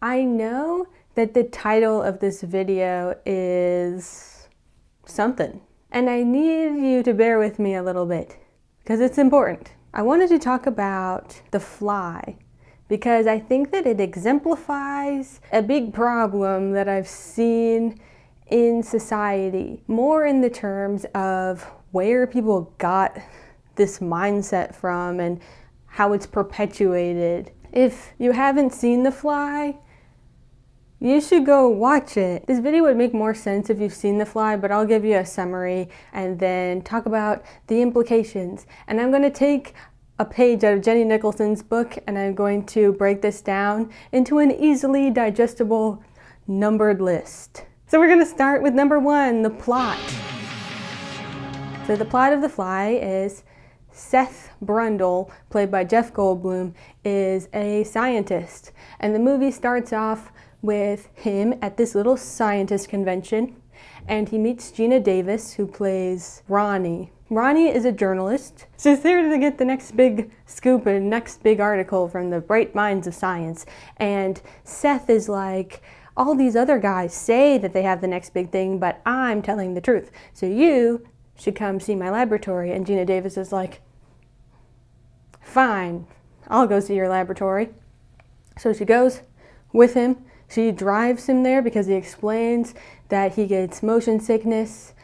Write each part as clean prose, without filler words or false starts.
I know that the title of this video is something, and I need you to bear with me a little bit because it's important. I wanted to talk about The Fly because I think that it exemplifies a big problem that I've seen in society, more in the terms of where people got this mindset from and how it's perpetuated. If you haven't seen The Fly, you should go watch it. This video would make more sense if you've seen The Fly, but I'll give you a summary and then talk about the implications. And I'm going to take a page out of Jenny Nicholson's book and I'm going to break this down into an easily digestible numbered list. So we're going to start with number 1, the plot. So the plot of The Fly is Seth Brundle, played by Jeff Goldblum, is a scientist. And the movie starts off with him at this little scientist convention, and he meets Geena Davis, who plays Ronnie. Ronnie is a journalist. She's there to get the next big scoop and next big article from the bright minds of science. And Seth is like, all these other guys say that they have the next big thing, but I'm telling the truth. So you should come see my laboratory. And Geena Davis is like, fine, I'll go see your laboratory. So she goes with him. She drives him there because he explains that he gets motion sickness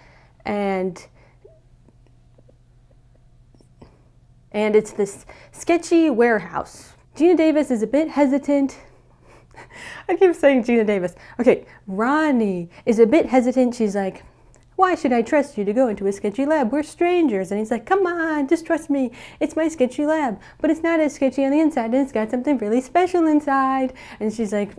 and it's this sketchy warehouse. Geena Davis is a bit hesitant. I keep saying Geena Davis. Okay, Ronnie is a bit hesitant. She's like, why should I trust you to go into a sketchy lab? We're strangers. And he's like, come on, just trust me. It's my sketchy lab. But it's not as sketchy on the inside, and it's got something really special inside. And she's like,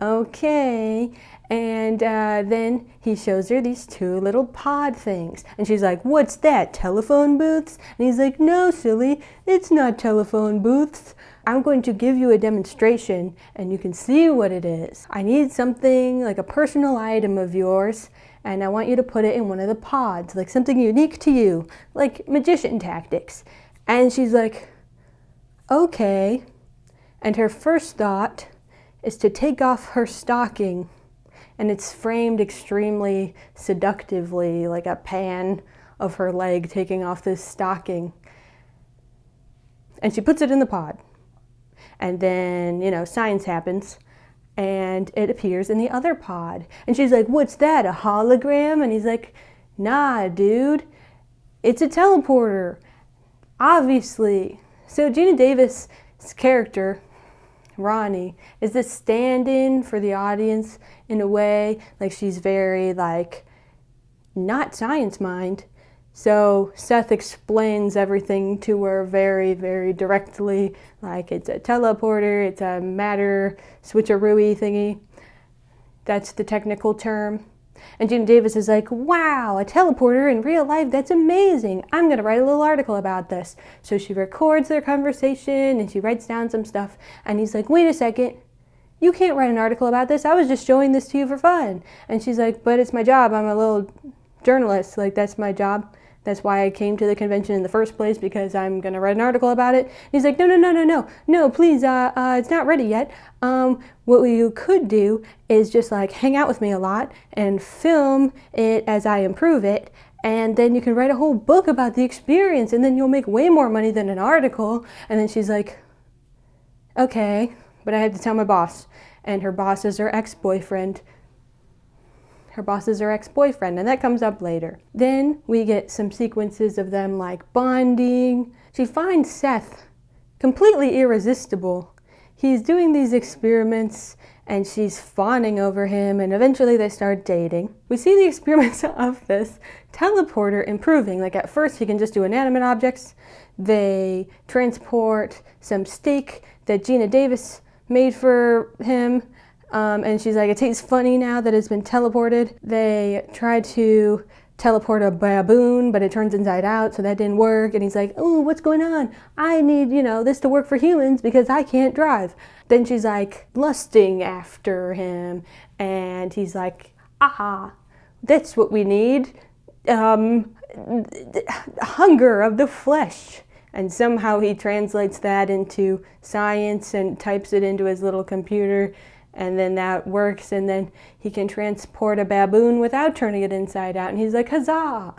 okay. And then he shows her these 2 little pod things. And she's like, what's that, telephone booths? And he's like, no, silly, it's not telephone booths. I'm going to give you a demonstration, and you can see what it is. I need something like a personal item of yours, and I want you to put it in one of the pods, like something unique to you, like magician tactics. And she's like, okay. And her first thought is to take off her stocking, and it's framed extremely seductively, like a pan of her leg taking off this stocking. And she puts it in the pod. And then, science happens. And it appears in the other pod. And she's like, what's that, a hologram? And he's like, nah, dude, it's a teleporter, obviously. So Geena Davis' character, Ronnie, is this stand-in for the audience in a way, like she's very, not science mind. So Seth explains everything to her very, very directly, like it's a teleporter, it's a matter switcheroo-y thingy. That's the technical term. And Geena Davis is like, wow, a teleporter in real life, that's amazing. I'm going to write a little article about this. So she records their conversation and she writes down some stuff. And he's like, wait a second, you can't write an article about this. I was just showing this to you for fun. And she's like, but it's my job. I'm a little journalist. Like, that's my job. That's why I came to the convention in the first place, because I'm going to write an article about it. And he's like, no, please, it's not ready yet. What you could do is just hang out with me a lot and film it as I improve it. And then you can write a whole book about the experience, and then you'll make way more money than an article. And then she's like, okay, but I had to tell my boss. And her boss is her ex-boyfriend. And that comes up later. Then we get some sequences of them bonding. She finds Seth completely irresistible. He's doing these experiments and she's fawning over him, and eventually they start dating. We see the experiments of this teleporter improving. At first he can just do inanimate objects. They transport some steak that Geena Davis made for him. And she's like, it tastes funny now that it's been teleported. They try to teleport a baboon, but it turns inside out, so that didn't work. And he's like, oh, what's going on? I need, this to work for humans because I can't drive. Then she's lusting after him, and he's like, aha, that's what we need. Hunger of the flesh. And somehow he translates that into science and types it into his little computer. And then that works, and then he can transport a baboon without turning it inside out. And he's like, huzzah!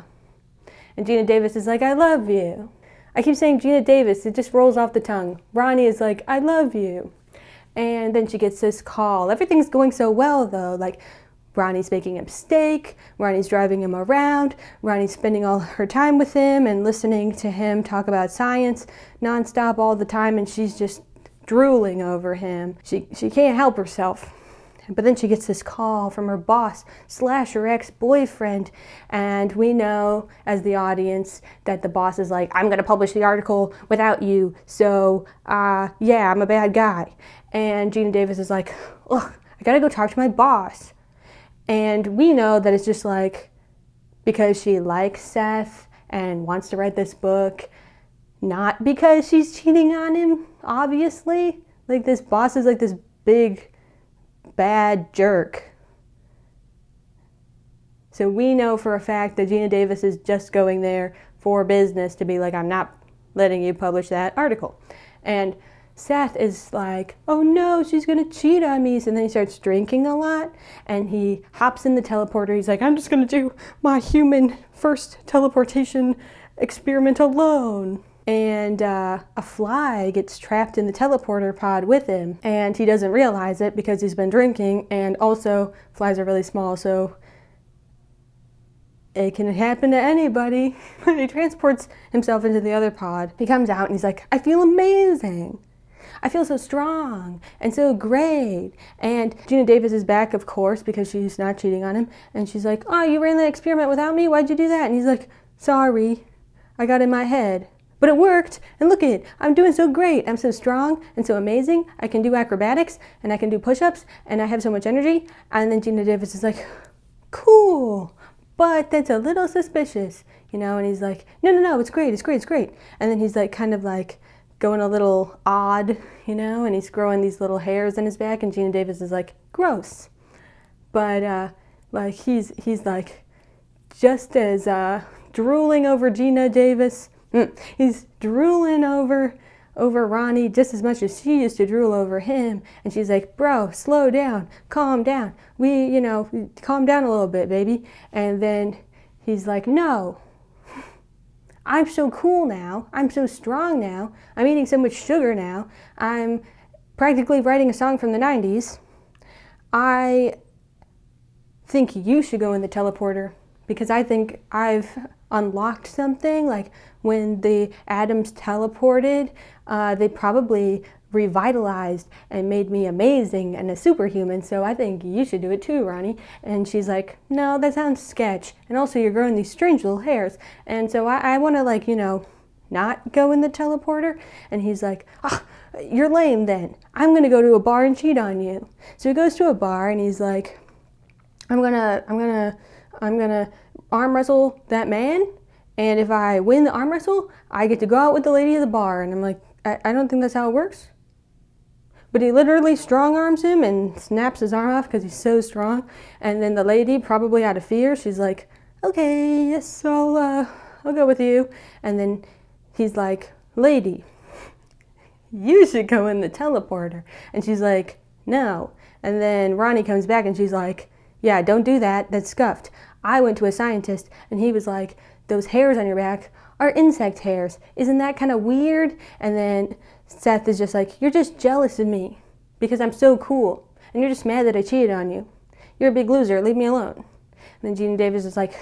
And Gina Davis is like, I love you. I keep saying Gina Davis, it just rolls off the tongue. Ronnie is like, I love you. And then she gets this call. Everything's going so well, though. Like, Ronnie's making him steak, Ronnie's driving him around, Ronnie's spending all her time with him and listening to him talk about science nonstop all the time, and she's just drooling over him. She can't help herself. But then she gets this call from her boss / her ex-boyfriend, and we know as the audience that the boss is like, I'm going to publish the article without you, so yeah, I'm a bad guy. And Gina Davis is like, ugh, I got to go talk to my boss. And we know that it's just like because she likes Seth and wants to write this book, not because she's cheating on him, obviously. Like, this boss is like this big bad jerk. So we know for a fact that Gina Davis is just going there for business to be like, I'm not letting you publish that article. And Seth is like, oh no, she's gonna cheat on me. So then he starts drinking a lot and he hops in the teleporter. He's like, I'm just gonna do my human first teleportation experiment alone. And a fly gets trapped in the teleporter pod with him, and he doesn't realize it because he's been drinking, and also flies are really small, so it can happen to anybody. He transports himself into the other pod. He comes out and he's like, I feel amazing. I feel so strong and so great. And Gina Davis is back, of course, because she's not cheating on him. And she's like, oh, you ran the experiment without me? Why'd you do that? And he's like, sorry, I got in my head. But it worked, and look at it, I'm doing so great. I'm so strong and so amazing. I can do acrobatics, and I can do push-ups, and I have so much energy. And then Gina Davis is like, cool, but that's a little suspicious, you know? And he's like, no, it's great. And then he's like, kind of like going a little odd, you know? And he's growing these little hairs in his back, and Gina Davis is like, gross. But like he's like just as drooling over Gina Davis. He's drooling over Ronnie just as much as she used to drool over him. And she's like, bro, slow down, calm down. Calm down a little bit, baby. And then he's like, no, I'm so cool now. I'm so strong now. I'm eating so much sugar now. I'm practically writing a song from the 90s. I think you should go in the teleporter because I think I've unlocked something. Like, when the atoms teleported, they probably revitalized and made me amazing and a superhuman, so I think you should do it too, Ronnie. And she's like, no, that sounds sketch, and also you're growing these strange little hairs, and so I want to, not go in the teleporter. And he's like, you're lame then. I'm gonna go to a bar and cheat on you. So he goes to a bar and he's like, I'm gonna arm wrestle that man, and if I win the arm wrestle, I get to go out with the lady of the bar. And I'm like, I don't think that's how it works. But he literally strong arms him and snaps his arm off because he's so strong. And then the lady, probably out of fear, she's like, okay, yes, I'll go with you. And then he's like, lady, you should go in the teleporter. And she's like, no. And then Ronnie comes back and she's like, yeah, don't do that, that's scuffed. I went to a scientist and he was like, those hairs on your back are insect hairs. Isn't that kind of weird? And then Seth is just like, you're just jealous of me because I'm so cool. And you're just mad that I cheated on you. You're a big loser, leave me alone. And then Gina Davis is like,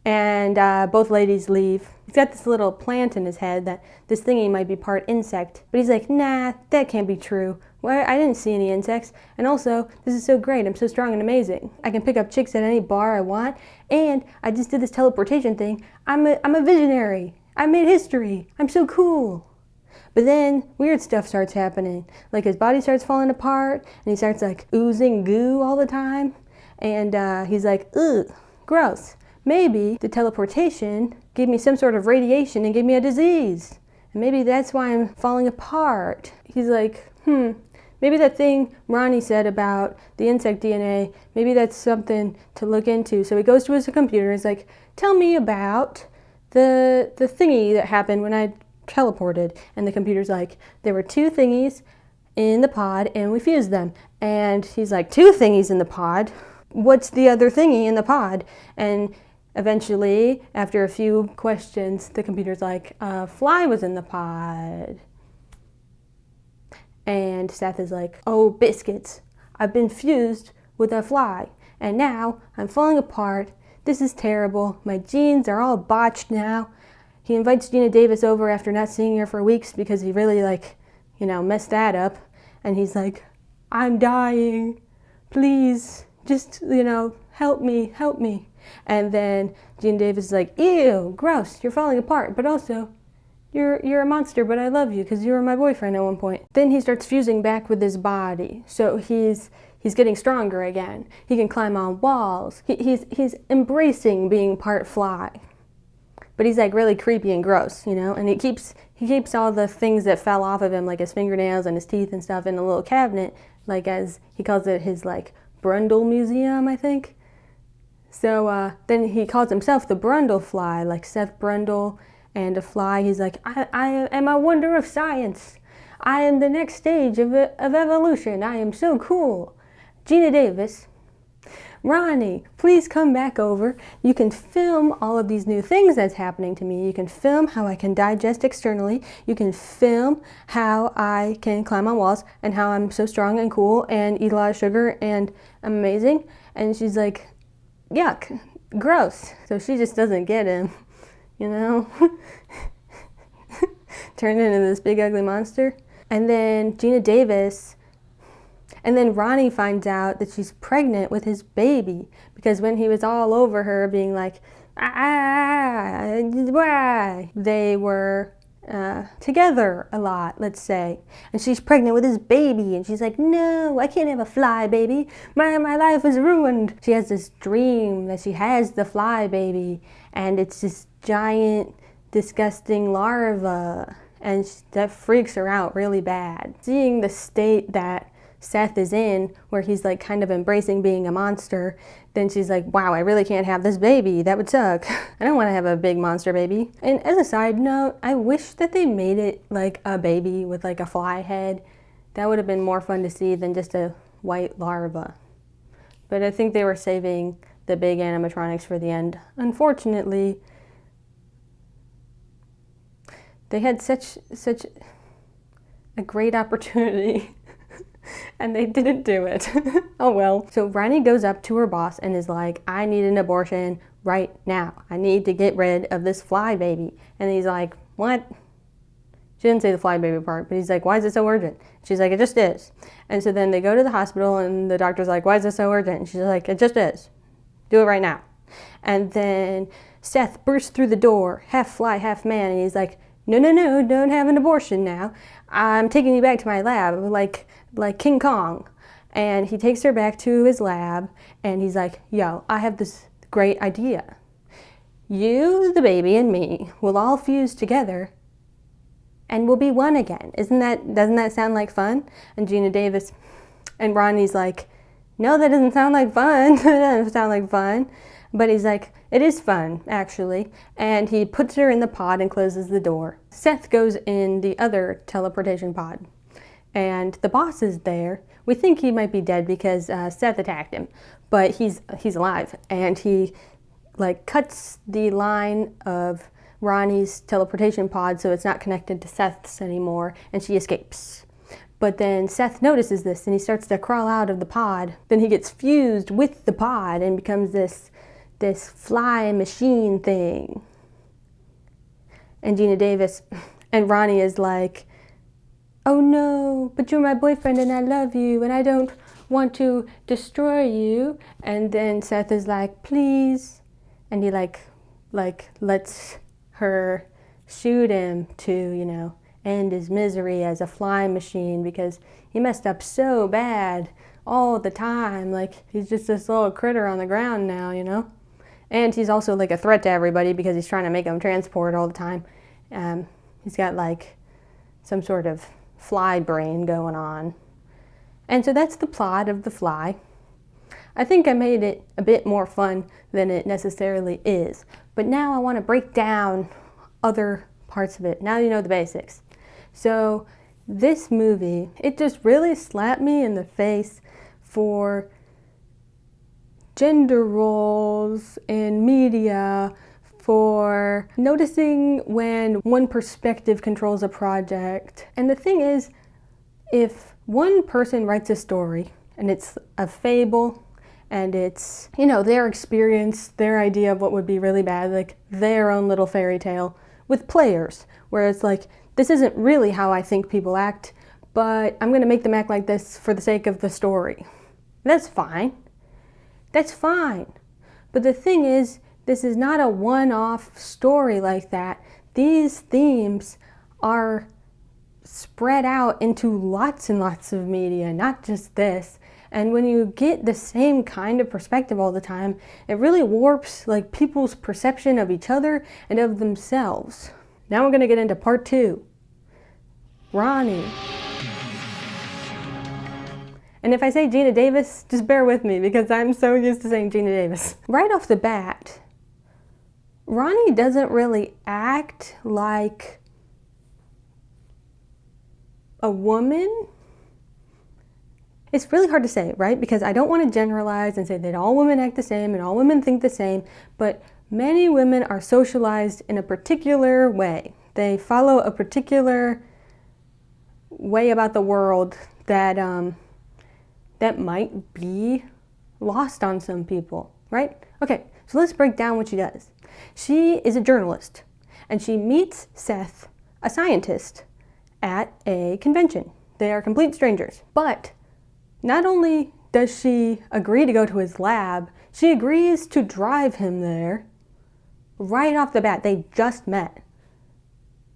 and both ladies leave. He's got this little plant in his head that this thingy might be part insect. But he's like, nah, that can't be true. Well, I didn't see any insects. And also, this is so great. I'm so strong and amazing. I can pick up chicks at any bar I want. And I just did this teleportation thing. I'm a visionary. I made history. I'm so cool. But then weird stuff starts happening. Like his body starts falling apart. And he starts like oozing goo all the time. And he's like, ugh, gross. Maybe the teleportation gave me some sort of radiation and gave me a disease. And maybe that's why I'm falling apart. He's like, maybe that thing Ronnie said about the insect DNA, maybe that's something to look into. So he goes to his computer and he's like, tell me about the thingy that happened when I teleported. And the computer's like, there were two thingies in the pod and we fuse them. And he's like, 2 thingies in the pod? What's the other thingy in the pod? And eventually, after a few questions, the computer's like, a fly was in the pod. And Seth is like, oh, biscuits. I've been fused with a fly. And now I'm falling apart. This is terrible. My genes are all botched now. He invites Gina Davis over after not seeing her for weeks because he really messed that up. And he's like, I'm dying. Please, just, help me. And then Gina Davis is like, ew, gross, you're falling apart. But also, you're a monster, but I love you because you were my boyfriend at one point. Then he starts fusing back with his body. So he's getting stronger again. He can climb on walls. He's embracing being part fly. But he's like really creepy and gross, and he keeps all the things that fell off of him, like his fingernails and his teeth and stuff, in a little cabinet, like as he calls it his Brundle Museum, I think. So then he calls himself the Brundle Fly, like Seth Brundle and a fly. He's like, I am a wonder of science. I am the next stage of evolution. I am so cool. Gina Davis, Ronnie, please come back over. You can film all of these new things that's happening to me. You can film how I can digest externally. You can film how I can climb on walls and how I'm so strong and cool and eat a lot of sugar and I'm amazing. And she's like, yuck, gross. So she just doesn't get him, turned into this big ugly monster. And then Ronnie finds out that she's pregnant with his baby because when he was all over her being like, they were together a lot, let's say. And she's pregnant with his baby and she's like, no, I can't have a fly baby. My life is ruined. She has this dream that she has the fly baby and it's this giant, disgusting larva. And that freaks her out really bad. Seeing the state that Seth is in, where he's kind of embracing being a monster, then she's like, wow, I really can't have this baby. That would suck. I don't want to have a big monster baby. And as a side note, I wish that they made it like a baby with a fly head. That would have been more fun to see than just a white larva. But I think they were saving the big animatronics for the end. Unfortunately, they had such a great opportunity and they didn't do it. Oh well. So Ronnie goes up to her boss and is like, I need an abortion right now. I need to get rid of this fly baby. And he's like, what? She didn't say the fly baby part, but he's like, why is it so urgent? She's like, it just is. And so then they go to the hospital and the doctor's like, why is it so urgent? And she's like, it just is. Do it right now. And then Seth bursts through the door, half fly, half man, and he's like, no, don't have an abortion now. I'm taking you back to my lab, like King Kong. And he takes her back to his lab, and he's like, yo, I have this great idea. You, the baby, and me will all fuse together, and we'll be one again. Doesn't that sound like fun? And Gina Davis and Ronnie's like, no, that doesn't sound like fun. That doesn't sound like fun. But he's like, it is fun, actually. And he puts her in the pod and closes the door. Seth goes in the other teleportation pod. And the boss is there. We think he might be dead because Seth attacked him. But he's alive. And he cuts the line of Ronnie's teleportation pod so it's not connected to Seth's anymore. And she escapes. But then Seth notices this and he starts to crawl out of the pod. Then he gets fused with the pod and becomes this fly machine thing. And Gina Davis and Ronnie is like, oh no, but you're my boyfriend and I love you and I don't want to destroy you. And then Seth is like, please. And he lets her shoot him to, end his misery as a fly machine because he messed up so bad all the time. He's just this little critter on the ground now, And he's also a threat to everybody because he's trying to make them transport all the time. He's got some sort of fly brain going on. And so that's the plot of The Fly. I think I made it a bit more fun than it necessarily is. But now I want to break down other parts of it. Now you know the basics. So this movie, it just really slapped me in the face for gender roles in media, for noticing when one perspective controls a project. And the thing is, if one person writes a story and it's a fable and it's, their experience, their idea of what would be really bad, like their own little fairy tale with players, where it's like, this isn't really how I think people act, but I'm gonna make them act like this for the sake of the story. That's fine. That's fine. But the thing is, this is not a one-off story like that. These themes are spread out into lots and lots of media, not just this. And when you get the same kind of perspective all the time, it really warps like people's perception of each other and of themselves. Now we're going to get into part 2. Ronnie. And if I say Geena Davis, just bear with me because I'm so used to saying Geena Davis. Right off the bat, Ronnie doesn't really act like a woman. It's really hard to say, right? Because I don't want to generalize and say that all women act the same and all women think the same, but many women are socialized in a particular way. They follow a particular way about the world that might be lost on some people, right? Okay, so let's break down what she does. She is a journalist, and she meets Seth, a scientist, at a convention. They are complete strangers, but not only does she agree to go to his lab, she agrees to drive him there right off the bat. They just met.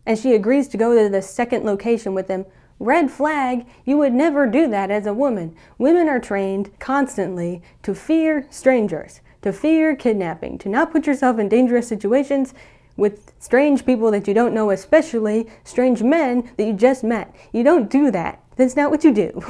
And she agrees to go to the second location with him. Red flag, you would never do that as a woman. Women are trained constantly to fear strangers, to fear kidnapping, to not put yourself in dangerous situations with strange people that you don't know, especially strange men that you just met. You don't do that. That's not what you do.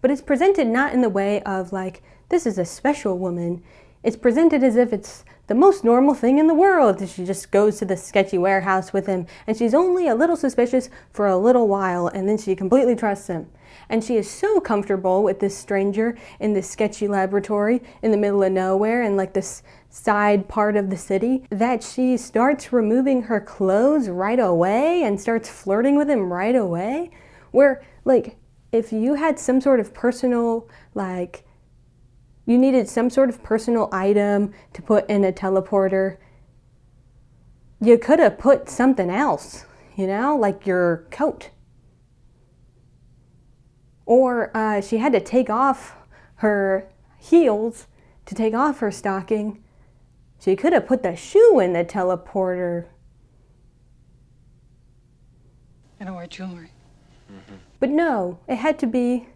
But it's presented not in the way of like, this is a special woman. It's presented as if it's the most normal thing in the world. She just goes to the sketchy warehouse with him, and she's only a little suspicious for a little while, and then she completely trusts him. And she is so comfortable with this stranger in this sketchy laboratory in the middle of nowhere in like this side part of the city that she starts removing her clothes right away and starts flirting with him right away. Where like, if you had some sort of personal, like, you needed some sort of personal item to put in a teleporter, you could have put something else, like your coat. Or she had to take off her heels to take off her stocking. She could have put the shoe in the teleporter. I don't wear jewelry. Mm-hmm. But no, it had to be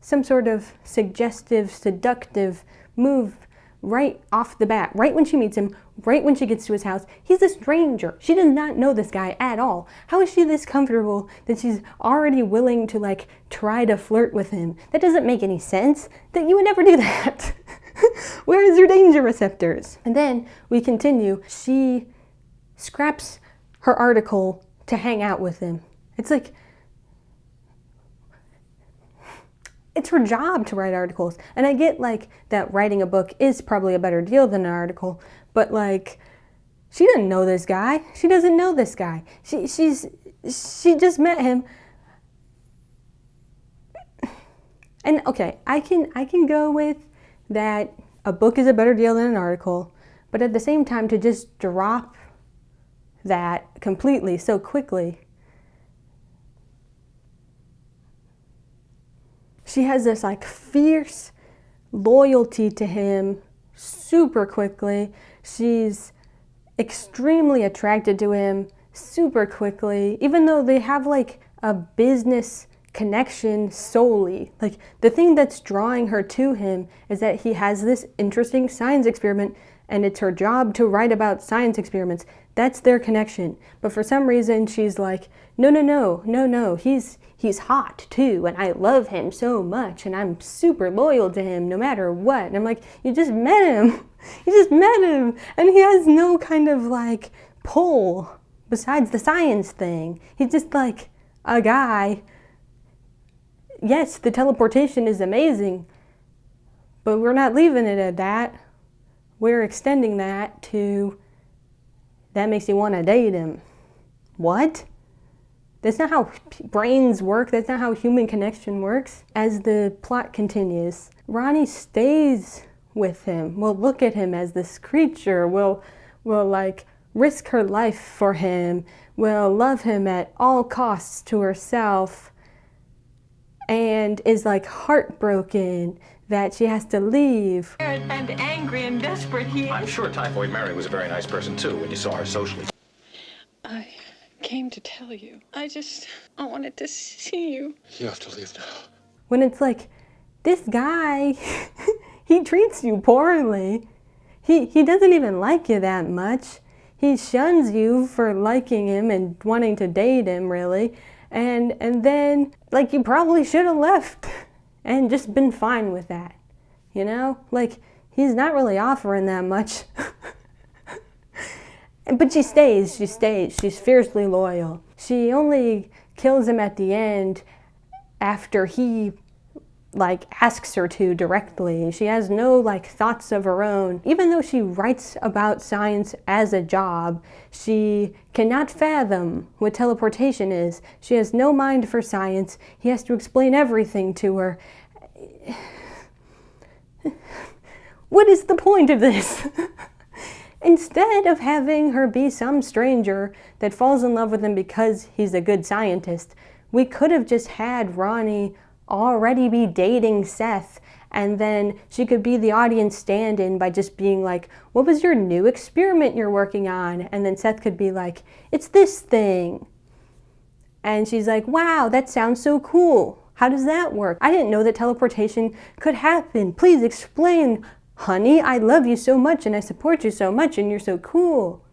some sort of suggestive, seductive move right off the bat, right when she meets him, right when she gets to his house. He's a stranger. She does not know this guy at all. How is she this comfortable that she's already willing to like try to flirt with him? That doesn't make any sense. That you would never do that. Where is your danger receptors? And then we continue. She scraps her article to hang out with him. It's like, it's her job to write articles. And I get like that writing a book is probably a better deal than an article, but like, she doesn't know this guy. She doesn't know this guy. She just met him. And okay, I can go with that a book is a better deal than an article, but at the same time to just drop that completely so quickly. She has this like fierce loyalty to him super quickly. She's extremely attracted to him super quickly, even though they have like a business connection solely. Like the thing that's drawing her to him is that he has this interesting science experiment and it's her job to write about science experiments. That's their connection. But for some reason she's like, no, he's hot too, and I love him so much, and I'm super loyal to him no matter what. And I'm like, you just met him, and he has no kind of like pull besides the science thing. He's just like a guy. Yes, the teleportation is amazing, but we're not leaving it at that. We're extending that to, that makes you want to date him. What? That's not how brains work. That's not how human connection works. As the plot continues, Ronnie stays with him, will look at him as this creature, will like risk her life for him, will love him at all costs to herself, and is like heartbroken that she has to leave. And angry and desperate, I'm sure Typhoid Mary was a very nice person too when you saw her socially. I came to tell you. I wanted to see you. You have to leave now. When it's like, this guy, he treats you poorly. He doesn't even like you that much. He shuns you for liking him and wanting to date him, really. And then, like, you probably should have left and just been fine with that. You know? Like, he's not really offering that much. But she stays. She's fiercely loyal. She only kills him at the end after he, like, asks her to directly. She has no, like, thoughts of her own. Even though she writes about science as a job, she cannot fathom what teleportation is. She has no mind for science. He has to explain everything to her. What is the point of this? Instead of having her be some stranger that falls in love with him because he's a good scientist, we could have just had Ronnie already be dating Seth, and then she could be the audience stand-in by just being like, what was your new experiment you're working on? And then Seth could be like, it's this thing. And she's like, wow, that sounds so cool. How does that work? I didn't know that teleportation could happen. Please explain. Honey, I love you so much and I support you so much and you're so cool.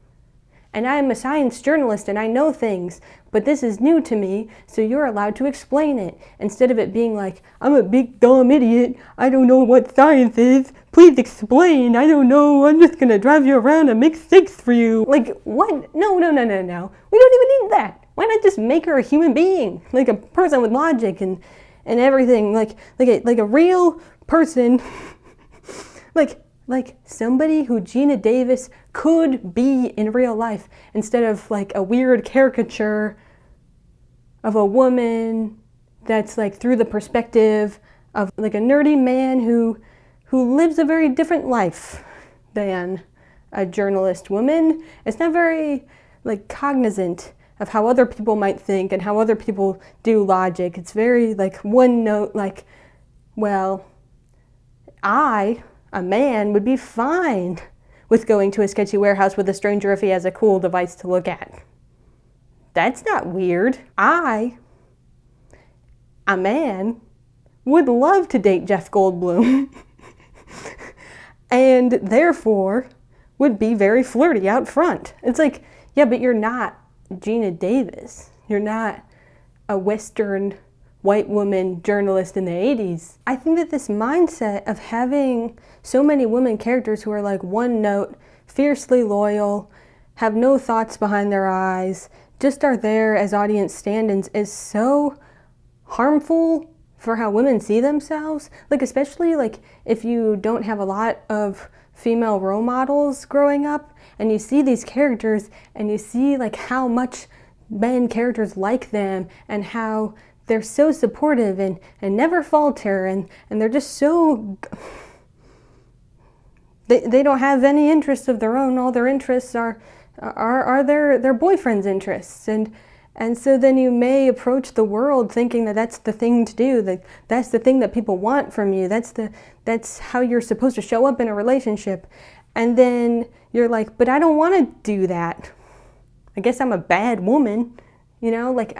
And I'm a science journalist and I know things, but this is new to me, so you're allowed to explain it. Instead of it being like, I'm a big dumb idiot, I don't know what science is, please explain, I don't know, I'm just gonna drive you around and make steaks for you. Like, what? No. We don't even need that. Why not just make her a human being? Like a person with logic and everything, like a real person. Like somebody who Geena Davis could be in real life, instead of like a weird caricature of a woman that's like through the perspective of like a nerdy man who lives a very different life than a journalist woman. It's not very like cognizant of how other people might think and how other people do logic. It's very like one note, like, well, a man would be fine with going to a sketchy warehouse with a stranger if he has a cool device to look at. That's not weird. A man, would love to date Jeff Goldblum and therefore would be very flirty out front. It's like, yeah, but you're not Geena Davis. You're not a Western white woman journalist in the 80s. I think that this mindset of having so many women characters who are like one note, fiercely loyal, have no thoughts behind their eyes, just are there as audience stand-ins is so harmful for how women see themselves. Like, especially like if you don't have a lot of female role models growing up and you see these characters and you see like how much men characters like them and how they're so supportive and never falter and they're just so... They don't have any interests of their own. All their interests are their boyfriend's interests. And so then you may approach the world thinking that that's the thing to do, that that's the thing that people want from you. That's how you're supposed to show up in a relationship. And then you're like, but I don't want to do that. I guess I'm a bad woman. You know, like,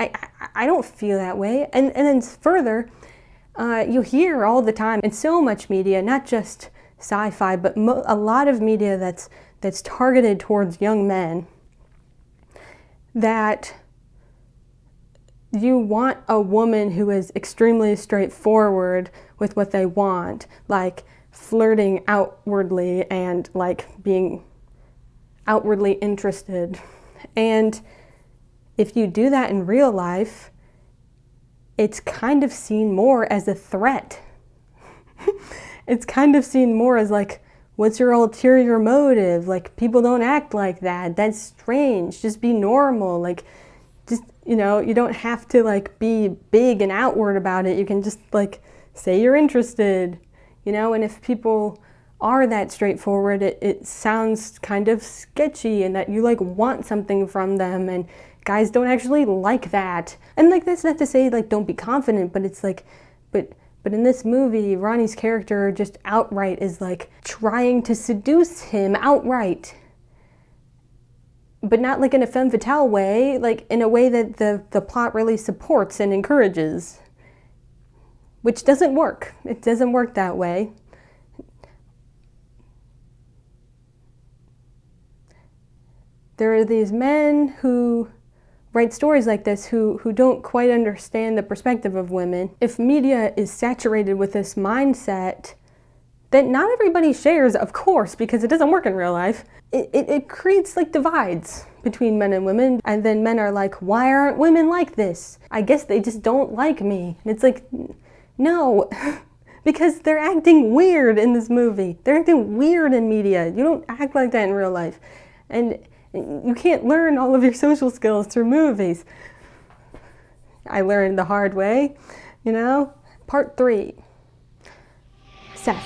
I don't feel that way. And then further, you hear all the time in so much media, not just sci-fi, but a lot of media that's targeted towards young men, that you want a woman who is extremely straightforward with what they want, like flirting outwardly and like being outwardly interested. And if you do that in real life, it's kind of seen more as a threat. It's kind of seen more as like, what's your ulterior motive? Like, people don't act like that. That's strange. Just be normal. Like, just, you know, you don't have to like be big and outward about it. You can just like say you're interested, you know, and if people are that straightforward, it sounds kind of sketchy, and that you like want something from them, and guys don't actually like that. And like, that's not to say like don't be confident, but it's like, but in this movie, Ronnie's character just outright is like trying to seduce him outright. But not like in a femme fatale way, like in a way that the plot really supports and encourages. Which doesn't work. It doesn't work that way. There are these men who write stories like this who don't quite understand the perspective of women. If media is saturated with this mindset that not everybody shares, of course, because it doesn't work in real life, it creates like divides between men and women. And then men are like, why aren't women like this? I guess they just don't like me. And it's like, no, because they're acting weird in this movie. They're acting weird in media. You don't act like that in real life. And you can't learn all of your social skills through movies. I learned the hard way, you know? Part 3. Seth.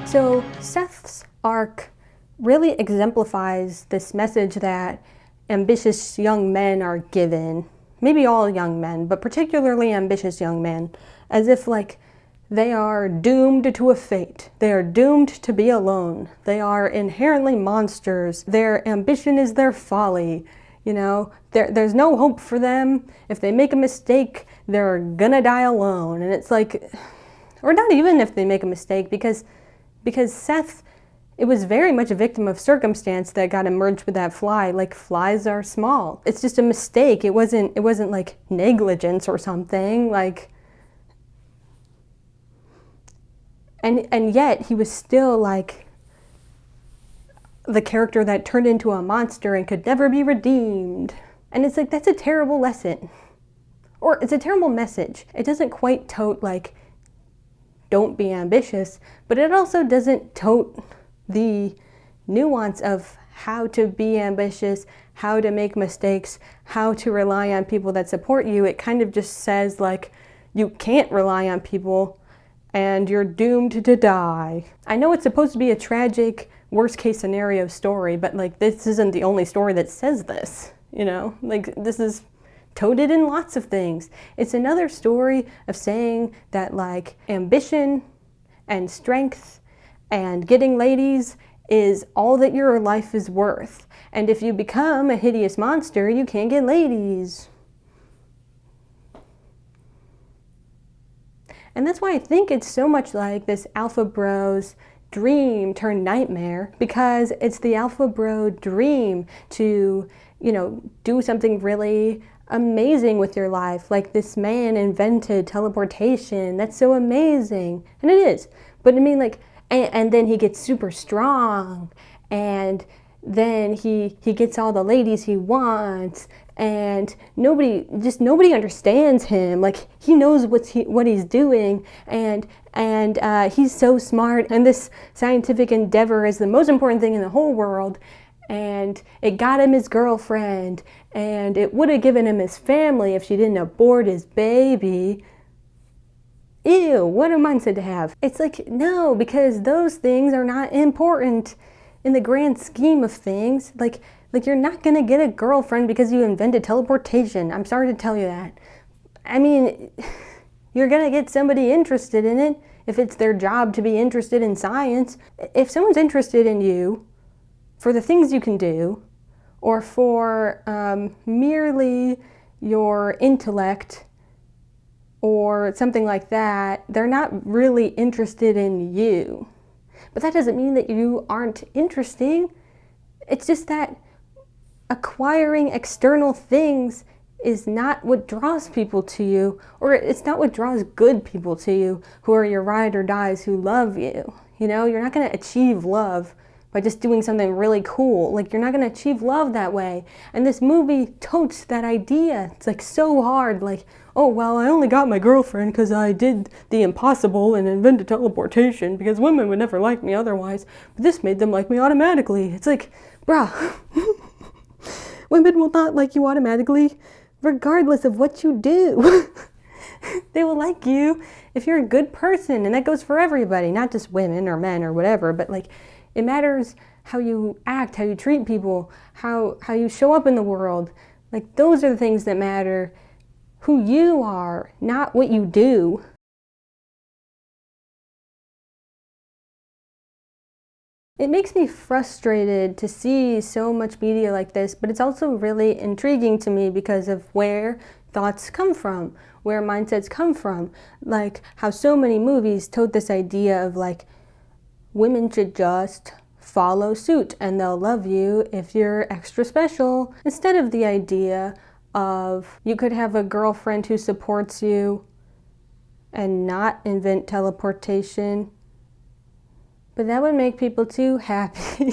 So Seth's arc really exemplifies this message that ambitious young men are given. Maybe all young men, but particularly ambitious young men. As if like they are doomed to a fate. They are doomed to be alone. They are inherently monsters. Their ambition is their folly. You know, there's no hope for them. If they make a mistake, they're gonna die alone. And it's like, or not even if they make a mistake, because Seth, it was very much a victim of circumstance that got him merged with that fly. Like, flies are small. It's just a mistake. It wasn't like negligence or something. Like, and yet he was still like the character that turned into a monster and could never be redeemed. And it's like, that's a terrible lesson. Or it's a terrible message. It doesn't quite tote like, don't be ambitious, but it also doesn't tote the nuance of how to be ambitious, how to make mistakes, how to rely on people that support you. It kind of just says like, you can't rely on people and you're doomed to die. I know it's supposed to be a tragic, worst case scenario story, but like, this isn't the only story that says this, you know? Like, this is toted in lots of things. It's another story of saying that like ambition and strength and getting ladies is all that your life is worth. And if you become a hideous monster, you can't get ladies. And that's why I think it's so much like this alpha bro's dream turned nightmare, because it's the alpha bro dream to, you know, do something really amazing with your life. Like, this man invented teleportation. That's so amazing. And it is. But I mean, like, and then he gets super strong, and then he gets all the ladies he wants, and nobody understands him. Like, he knows what he's doing, and he's so smart, and this scientific endeavor is the most important thing in the whole world, and it got him his girlfriend, and it would have given him his family if she didn't abort his baby. Ew, what a mindset to have. It's like, no, because those things are not important in the grand scheme of things. Like you're not gonna get a girlfriend because you invented teleportation. I'm sorry to tell you that. I mean, you're gonna get somebody interested in it if it's their job to be interested in science. If someone's interested in you for the things you can do, or for merely your intellect, or something like that, they're not really interested in you. But that doesn't mean that you aren't interesting. It's just that acquiring external things is not what draws people to you, or it's not what draws good people to you, who are your ride or dies, who love you. You know, you're not gonna achieve love by just doing something really cool. Like, you're not going to achieve love that way. And this movie totes that idea. It's like so hard. Like, oh, well, I only got my girlfriend because I did the impossible and invented teleportation because women would never like me otherwise. But this made them like me automatically. It's like, bruh, women will not like you automatically regardless of what you do. They will like you if you're a good person, and that goes for everybody, not just women or men or whatever, but like, it matters how you act, how you treat people, how you show up in the world. Like, those are the things that matter. Who you are, not what you do. It makes me frustrated to see so much media like this, but it's also really intriguing to me because of where thoughts come from, where mindsets come from. Like, how so many movies tote this idea of like, women should just follow suit and they'll love you if you're extra special, instead of the idea of you could have a girlfriend who supports you and not invent teleportation. But that would make people too happy.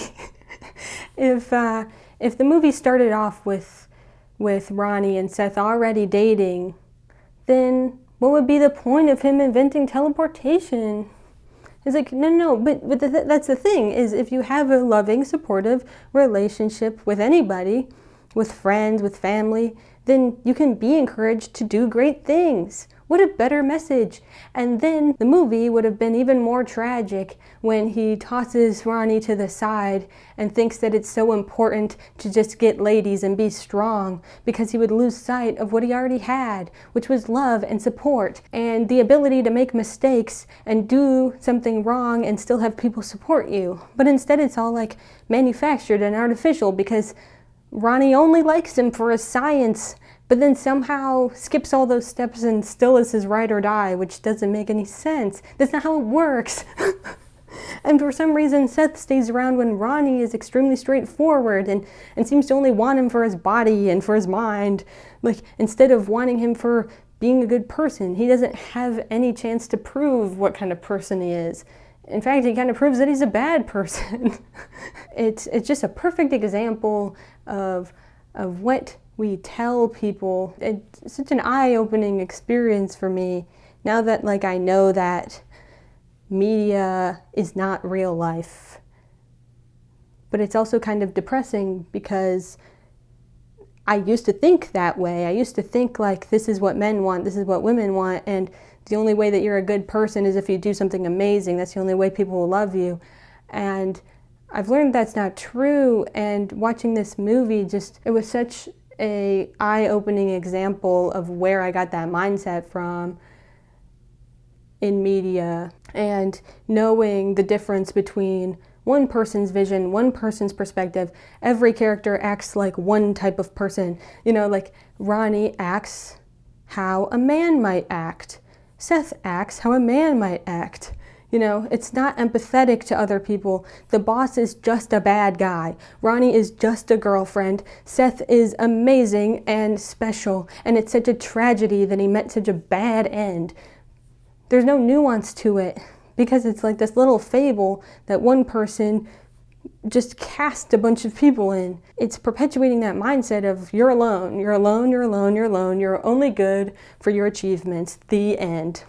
If the movie started off with Ronnie and Seth already dating, then what would be the point of him inventing teleportation? It's like, no, but that's the thing, is if you have a loving, supportive relationship with anybody, with friends, with family, then you can be encouraged to do great things. What a better message. And then the movie would have been even more tragic when he tosses Ronnie to the side and thinks that it's so important to just get ladies and be strong, because he would lose sight of what he already had, which was love and support and the ability to make mistakes and do something wrong and still have people support you. But instead it's all like manufactured and artificial because Ronnie only likes him for his science, but then somehow skips all those steps and still is his ride or die, which doesn't make any sense. That's not how it works. And for some reason, Seth stays around when Ronnie is extremely straightforward and seems to only want him for his body and for his mind. Like, instead of wanting him for being a good person, he doesn't have any chance to prove what kind of person he is. In fact, he kind of proves that he's a bad person. It's just a perfect example of what we tell people. It's such an eye-opening experience for me now that like I know that media is not real life. But it's also kind of depressing because I used to think that way. I used to think like, this is what men want, this is what women want, and the only way that you're a good person is if you do something amazing. That's the only way people will love you. And I've learned that's not true, and watching this movie it was such a eye-opening example of where I got that mindset from in media, and knowing the difference between one person's vision, one person's perspective. Every character acts like one type of person. You know, like Ronnie acts how a man might act. Seth acts how a man might act. You know, it's not empathetic to other people. The boss is just a bad guy. Ronnie is just a girlfriend. Seth is amazing and special, and it's such a tragedy that he met such a bad end. There's no nuance to it, because it's like this little fable that one person just cast a bunch of people in. It's perpetuating that mindset of you're alone, you're alone, you're alone, you're alone, you're only good for your achievements, the end.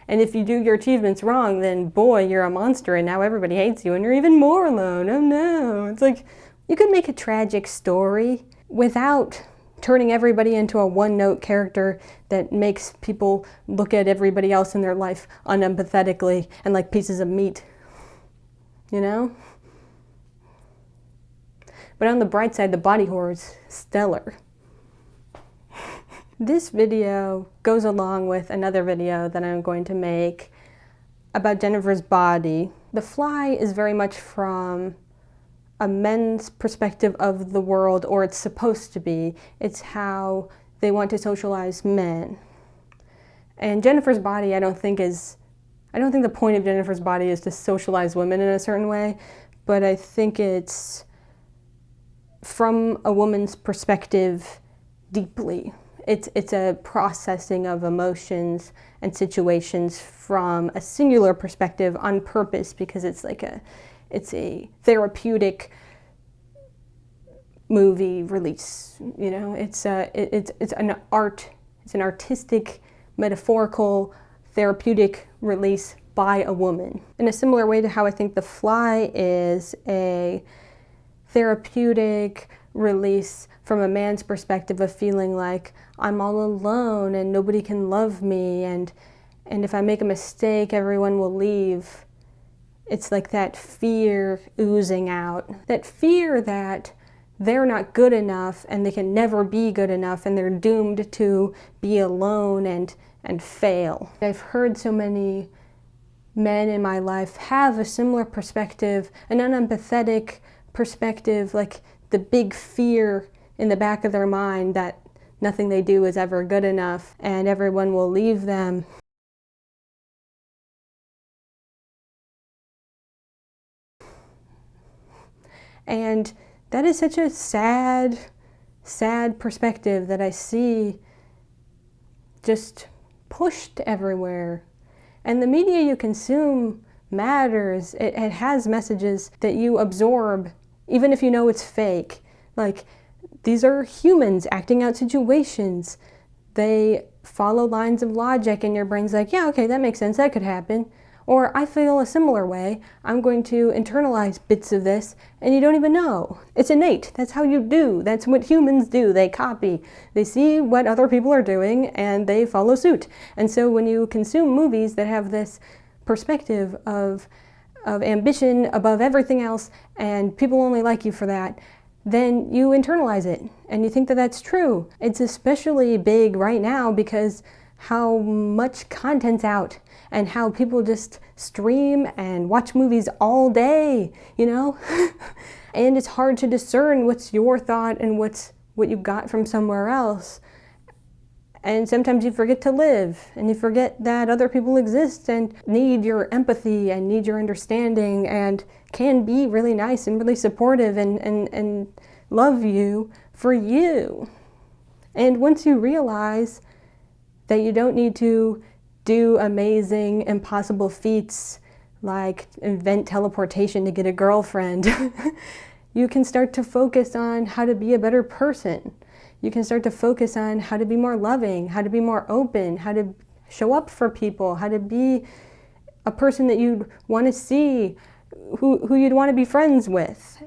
And if you do your achievements wrong, then boy, you're a monster and now everybody hates you and you're even more alone. Oh no. It's like, you could make a tragic story without turning everybody into a one-note character that makes people look at everybody else in their life unempathetically and like pieces of meat. You know? But on the bright side, the body horror is stellar. This video goes along with another video that I'm going to make about Jennifer's body. The Fly is very much from a men's perspective of the world, or it's supposed to be. It's how they want to socialize men. And Jennifer's body, I don't think the point of Jennifer's body is to socialize women in a certain way, but I think it's from a woman's perspective deeply. It's a processing of emotions and situations from a singular perspective on purpose, because it's like it's a therapeutic movie release. You know, it's an art, it's an artistic, metaphorical, therapeutic release by a woman. In a similar way to how I think The Fly is a therapeutic release from a man's perspective of feeling like I'm all alone and nobody can love me, and if I make a mistake, everyone will leave. It's like that fear oozing out. That fear that they're not good enough and they can never be good enough and they're doomed to be alone and fail. I've heard so many men in my life have a similar perspective, an unempathetic perspective, like the big fear in the back of their mind that nothing they do is ever good enough and everyone will leave them. And that is such a sad, sad perspective that I see just pushed everywhere. And the media you consume matters. It has messages that you absorb, even if you know it's fake. Like, these are humans acting out situations. They follow lines of logic and your brain's like, yeah, okay, that makes sense, that could happen. Or I feel a similar way, I'm going to internalize bits of this, and you don't even know. It's innate, that's how you do, that's what humans do, they copy. They see what other people are doing and they follow suit. And so when you consume movies that have this perspective of ambition above everything else, and people only like you for that, then you internalize it, and you think that that's true. It's especially big right now because how much content's out, and how people just stream and watch movies all day, you know? And it's hard to discern what's your thought and what you got from somewhere else. And sometimes you forget to live, and you forget that other people exist and need your empathy and need your understanding and can be really nice and really supportive and love you for you. And once you realize that you don't need to do amazing, impossible feats like invent teleportation to get a girlfriend, you can start to focus on how to be a better person. You can start to focus on how to be more loving, how to be more open, how to show up for people, how to be a person that you'd want to see, who you'd want to be friends with.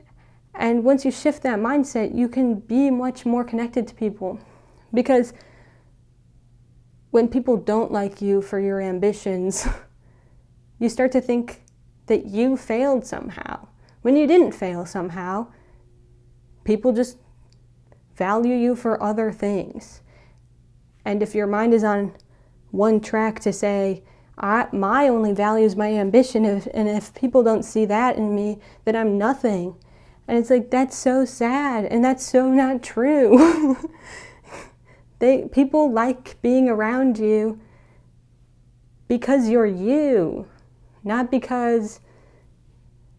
And once you shift that mindset, you can be much more connected to people. Because when people don't like you for your ambitions, you start to think that you failed somehow. When you didn't fail somehow, people just value you for other things. And if your mind is on one track to say, my only value is my ambition, and if people don't see that in me, then I'm nothing. And it's like, that's so sad, and that's so not true. People like being around you because you're you, not because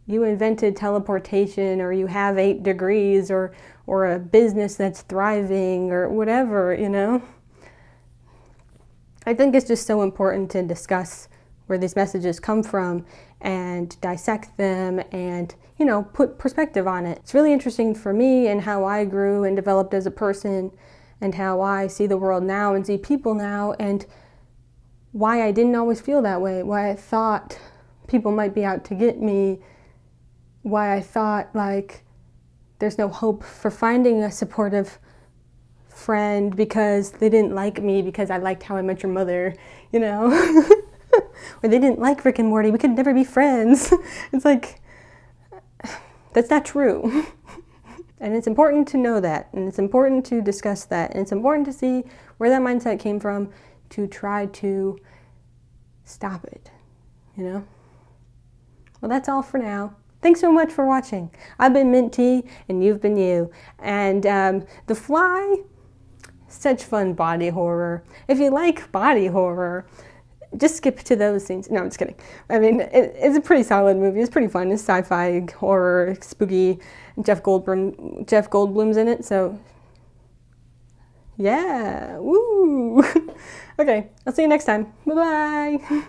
you invented teleportation or you have 8 degrees or a business that's thriving or whatever, you know? I think it's just so important to discuss where these messages come from and dissect them and, you know, put perspective on it. It's really interesting for me and how I grew and developed as a person and how I see the world now and see people now, and why I didn't always feel that way, why I thought people might be out to get me, why I thought like there's no hope for finding a supportive friend because they didn't like me because I liked How I Met Your Mother, you know? Or they didn't like Rick and Morty, we could never be friends. It's like, that's not true. And it's important to know that, and it's important to discuss that, and it's important to see where that mindset came from to try to stop it, you know? Well, that's all for now. Thanks so much for watching. I've been Mint Tea, and you've been you. And The Fly, such fun body horror. If you like body horror, just skip to those scenes. No, I'm just kidding. I mean, it's a pretty solid movie. It's pretty fun. It's sci-fi, horror, spooky. Jeff Goldblum's in it, so yeah, woo! Okay, I'll see you next time. Bye-bye!